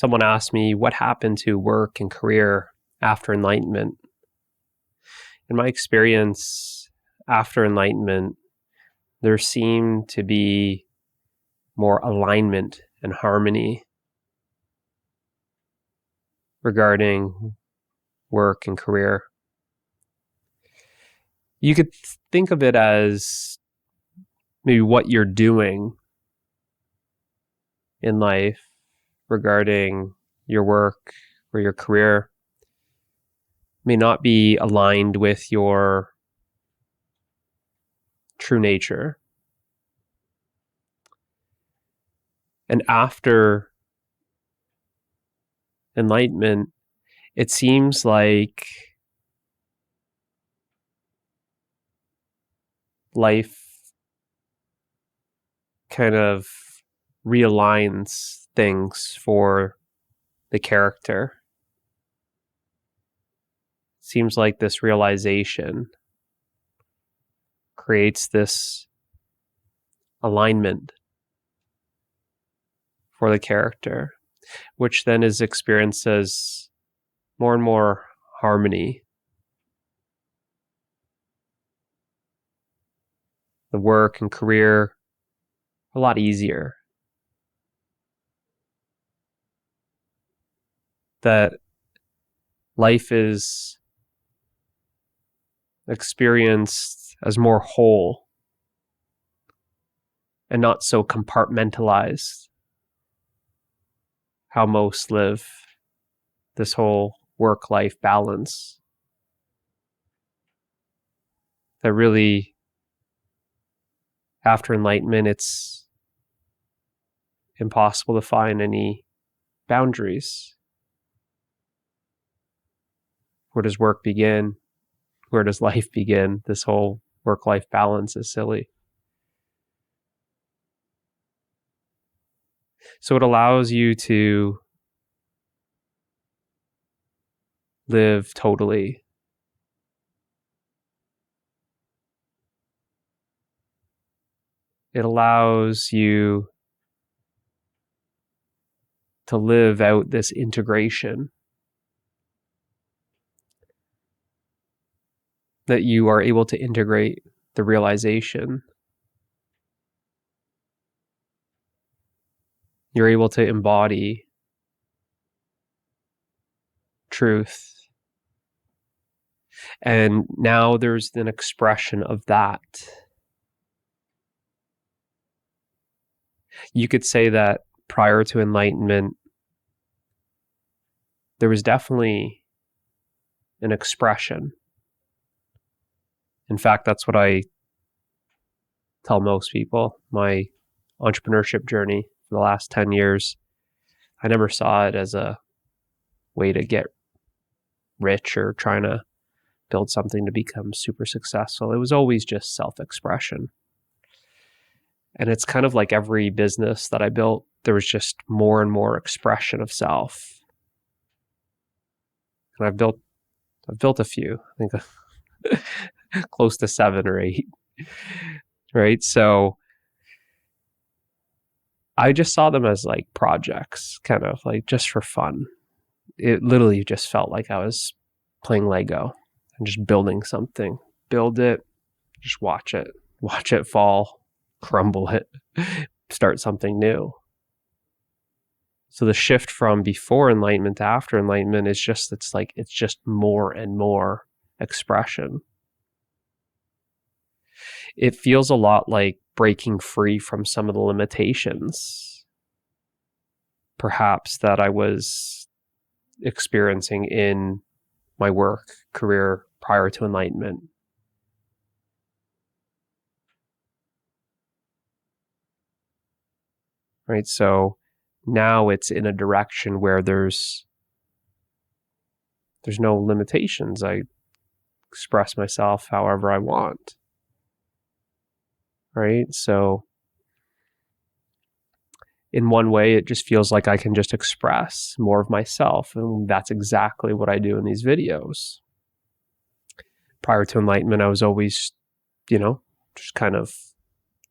someone asked me what happened to work and career after enlightenment. In my experience, after enlightenment, there seemed to be more alignment and harmony regarding work and career. You could think of it as maybe what you're doing in life regarding your work or your career may not be aligned with your true nature. And after enlightenment, it seems like life kind of realigns things for the character. It seems like this realization creates this alignment for the character, which then is experienced as more and more harmony. The work and career a lot easier. That life is experienced as more whole and not so compartmentalized. How most live this whole work-life balance. That really, after enlightenment, it's impossible to find any boundaries. Where does work begin? Where does life begin? This whole work-life balance is silly. So it allows you to live totally. It allows you to live out this integration. That you are able to integrate the realization. You're able to embody truth. And now there's an expression of that. You could say that prior to enlightenment, there was definitely an expression. In fact, that's what I tell most people. My entrepreneurship journey for the last 10 years, I never saw it as a way to get rich or trying to build something to become super successful. It was always just self-expression. And it's kind of like every business that I built, there was just more and more expression of self. And I've built a few, I think close to 7 or 8, right? So I just saw them as like projects, kind of like just for fun. It literally just felt like I was playing Lego and just building something. Build it, just watch it fall, crumble it, start something new. So the shift from before enlightenment to after enlightenment is just, it's just more and more expression. It feels a lot like breaking free from some of the limitations, perhaps, that I was experiencing in my work career prior to enlightenment. Right? So now it's in a direction where there's no limitations. I express myself however I want. Right? So in one way, it just feels like I can just express more of myself. And that's exactly what I do in these videos. Prior to enlightenment, I was always, just kind of,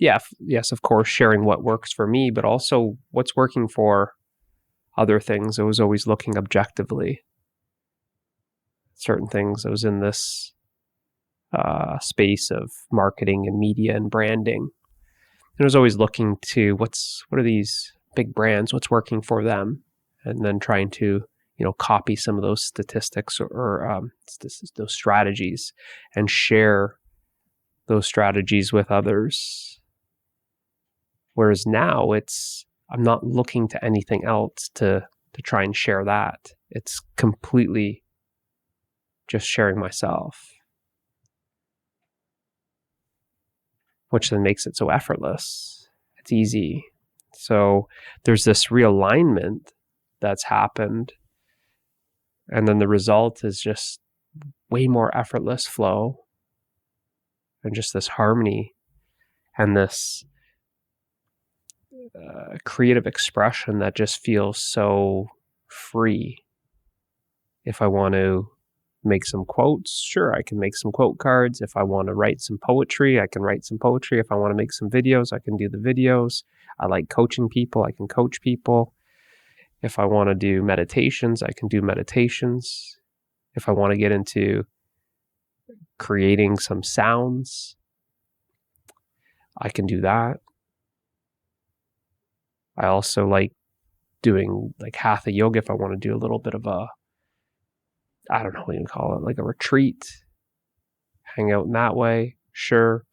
yes, of course, sharing what works for me, but also what's working for other things. I was always looking objectively. Certain things. I was in this space of marketing and media and branding. And I was always looking to what are these big brands, what's working for them, and then trying to copy some of those statistics or those strategies and share those strategies with others. Whereas now I'm not looking to anything else to try and share that. It's completely just sharing myself, which then makes it so effortless. It's easy. So there's this realignment that's happened. And then the result is just way more effortless flow and just this harmony and this creative expression that just feels so free. If I want to make some quotes, sure, I can make some quote cards. If I want to write some poetry, I can write some poetry. If I want to make some videos, I can do the videos. I like coaching people, I can coach people. If I want to do meditations, I can do meditations. If I want to get into creating some sounds, I can do that. I also like doing like hatha yoga if I want to do a little bit of I don't know what you call it, like a retreat, hang out in that way. Sure.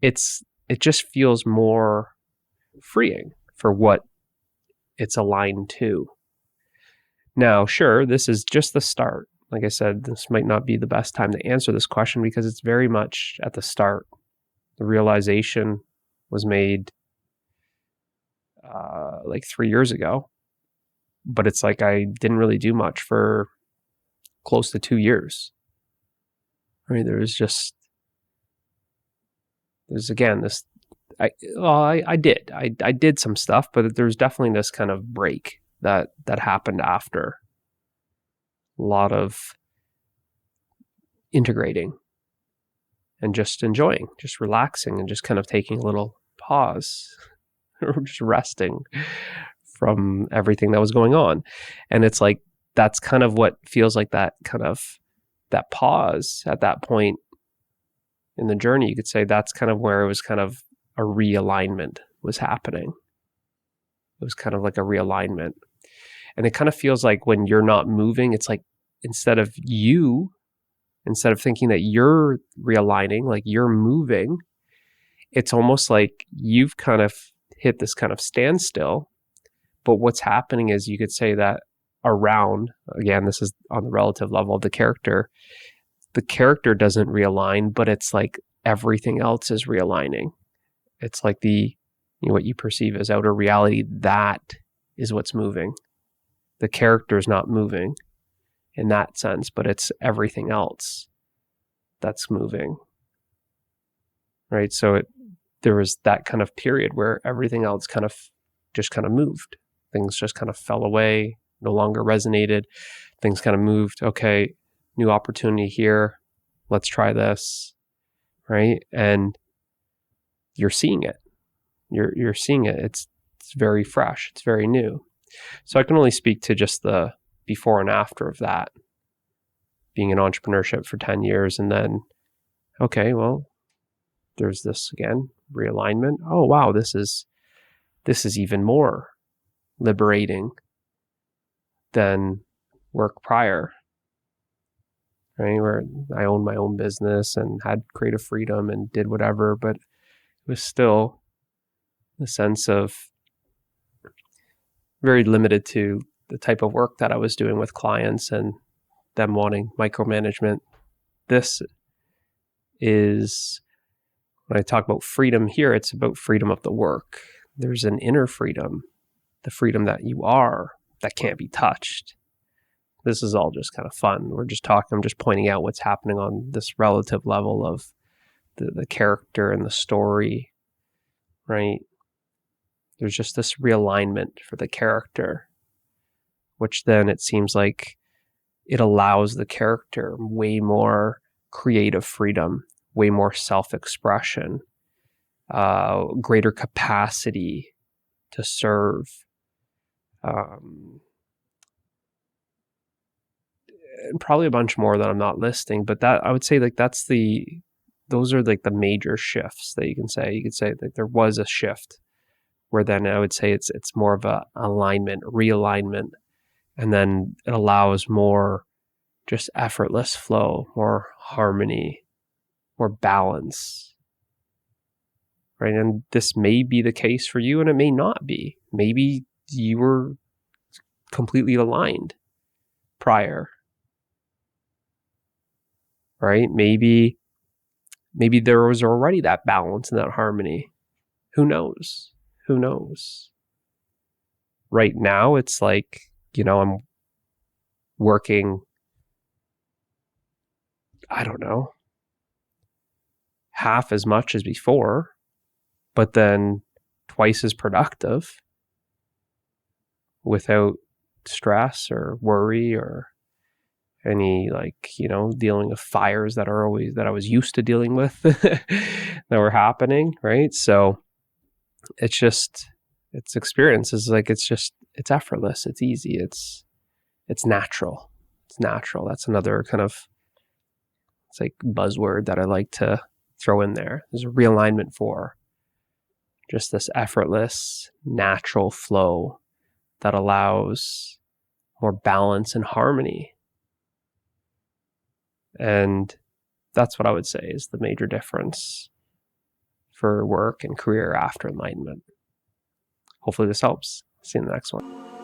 It just feels more freeing for what it's aligned to. Now, sure, this is just the start. Like I said, this might not be the best time to answer this question because it's very much at the start. The realization was made like 3 years ago, but it's like I didn't really do much for close to 2 years. Right? There's again this. I did some stuff, but there's definitely this kind of break that happened after. A lot of integrating and just enjoying, just relaxing, and just kind of taking a little pause or just resting from everything that was going on. And it's like that's kind of what feels like that pause at that point in the journey. You could say that's kind of where it was kind of a realignment was happening. It was kind of like a realignment. And it kind of feels like when you're not moving, it's like instead of thinking that you're realigning, like you're moving, it's almost like you've kind of hit this kind of standstill. But what's happening is you could say that around, again, this is on the relative level of the character doesn't realign, but it's like everything else is realigning. It's like what you perceive as outer reality, that is what's moving. The character is not moving in that sense, but it's everything else that's moving. Right? So there was that kind of period where everything else kind of moved. Things just kind of fell away, no longer resonated. Things kind of moved. Okay, new opportunity here. Let's try this. Right? And you're seeing it. You're seeing it. It's very fresh. It's very new. So I can only speak to just the before and after of that, being in entrepreneurship for 10 years. And then, okay, well, there's this again, realignment. Oh, wow, this is even more liberating than work prior, right? Where I owned my own business and had creative freedom and did whatever, but it was still the sense of very limited to the type of work that I was doing with clients and them wanting micromanagement. This is, when I talk about freedom here, it's about freedom of the work. There's an inner freedom, the freedom that you are, that can't be touched. This is all just kind of fun. I'm just pointing out what's happening on this relative level of the character and the story, right? There's just this realignment for the character, which then it seems like it allows the character way more creative freedom, way more self-expression, greater capacity to serve, and probably a bunch more that I'm not listing, but that I would say like those are like the major shifts that you can say. You could say that there was a shift where then I would say it's more of a alignment, realignment, and then it allows more just effortless flow, more harmony, more balance, right? And this may be the case for you and it may not be. Maybe you were completely aligned prior, right? Maybe there was already that balance and that harmony. Who knows? Who knows? Right now, it's like, I'm working, I don't know, half as much as before, but then twice as productive without stress or worry or any dealing with fires that I was used to dealing with that were happening, right? So it's experiences, like it's effortless, it's easy, it's natural. It's natural. That's another kind of, it's like buzzword that I like to throw in there. There's a realignment for just this effortless, natural flow that allows more balance and harmony. And that's what I would say is the major difference for work and career after enlightenment. Hopefully this helps. See you in the next one.